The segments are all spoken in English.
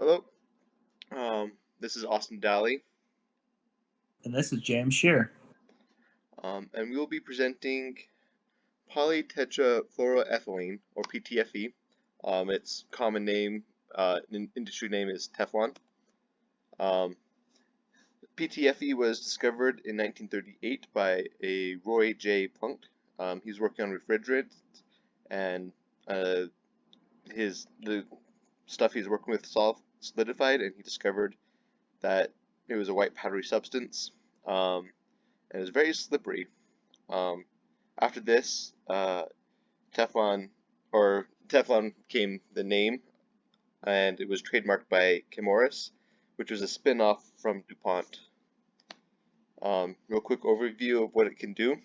Hello, this is Austin Daly, And this is James Shear. and we will be presenting polytetrafluoroethylene, or PTFE. Its common name, industry name is Teflon. Um, PTFE was discovered in 1938 by a Roy J. Plunk. He was working on refrigerants, and uh, the stuff he's working with solidified, and he discovered that it was a white powdery substance, and it was very slippery. Um, After this, Teflon Teflon became the name, and it was trademarked by Chemours, which was a spin-off from DuPont. Real quick overview of what it can do.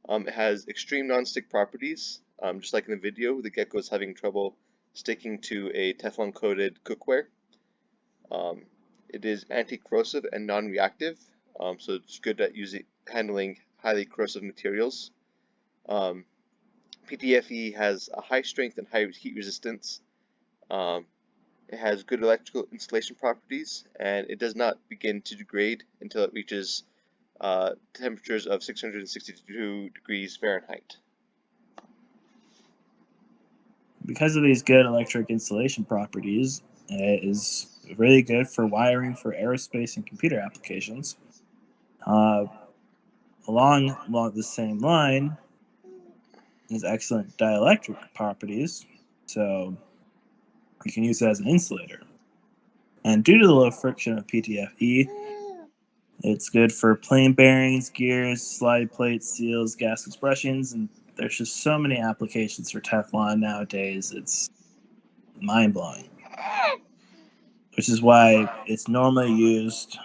It has extreme non-stick properties. Just like in the video, the gecko is having trouble sticking to a Teflon-coated cookware. Um, it is anti-corrosive and non-reactive, so it's good at handling highly corrosive materials. Um, PTFE has a high strength and high heat resistance. Um, it has good electrical insulation properties, and it does not begin to degrade until it reaches temperatures of 662 degrees Fahrenheit. Because of these good electric insulation properties, it is really good for wiring for aerospace and computer applications. Uh, along the same line is excellent dielectric properties, so you can use it as an insulator. And due to the low friction of PTFE, it's good for plane bearings, gears, slide plates, seals, gas expressions, and there's just so many applications for Teflon nowadays. It's mind blowing. Which is why it's normally used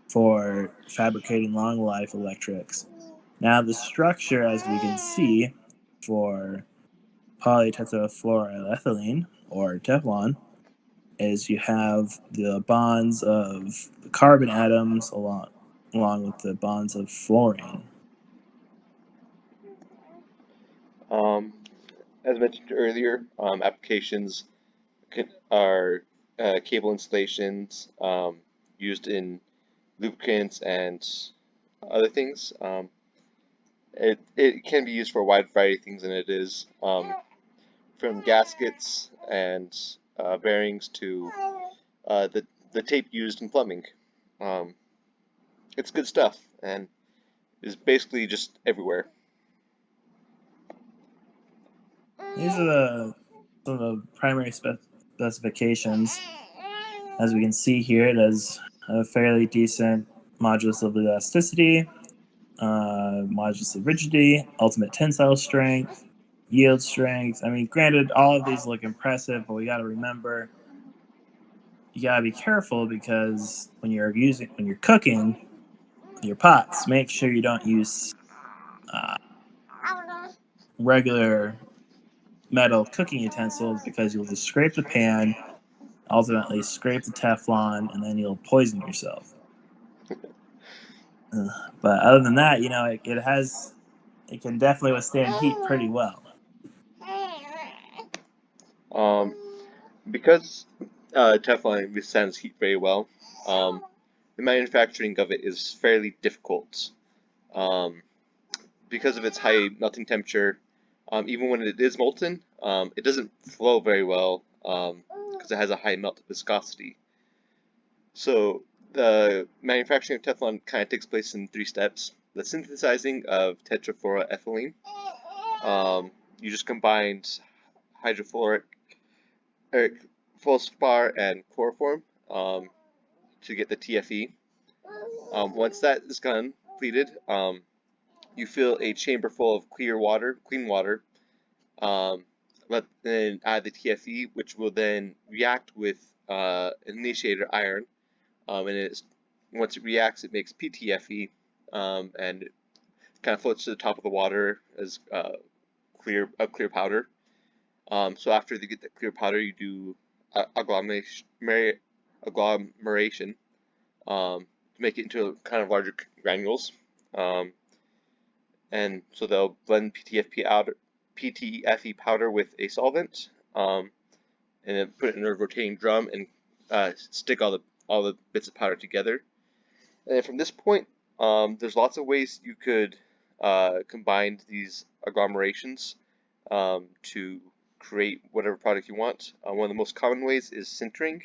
for fabricating long life electrics. Now, the structure, as we can see, for polytetrafluoroethylene, or Teflon, is you have the bonds of the carbon atoms along with the bonds of fluorine. Um, as mentioned earlier, applications are cable installations used in lubricants and other things. It can be used for a wide variety of things, and it is from gaskets and bearings to the tape used in plumbing. Um, it's good stuff and is basically just everywhere. These are some of the primary specifications. As we can see here, it has a fairly decent modulus of elasticity, modulus of rigidity, ultimate tensile strength, yield strength. I mean, granted, all of these look impressive, but we got to remember you got to be careful because when you're cooking your pots, make sure you don't use uh, regular metal cooking utensils because you'll just scrape the pan, ultimately scrape the Teflon, and then you'll poison yourself. But other than that, it can definitely withstand heat pretty well. Um, because Teflon withstands heat very well, um, the manufacturing of it is fairly difficult. Um, because of its high melting temperature, even when it is molten, it doesn't flow very well because it has a high melt viscosity. So the manufacturing of Teflon kind of takes place in three steps. The synthesizing of tetrafluoroethylene. You just combined hydrofluoric, or fluorspar, and chloroform to get the TFE. Once that is completed, you fill a chamber full of clean water. Um, then add the TFE, which will then react with an initiator iron. Once it reacts, it makes PTFE, and it kind of floats to the top of the water as clear powder. So after you get the clear powder, you do agglomeration to make it into kind of larger granules. Um, and so they'll blend PTFE powder with a solvent. and then put it in a rotating drum and stick all the bits of powder together. And then from this point, there's lots of ways you could combine these agglomerations to create whatever product you want. One of the most common ways is sintering.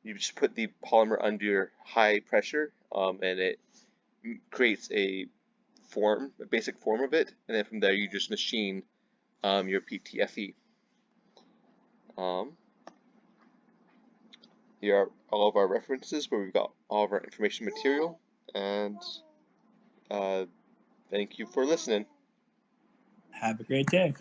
You just put the polymer under high pressure, and it creates a basic form of it, and then from there you just machine your PTFE. Here are all of our references where we've got all of our information material, and thank you for listening. Have a great day.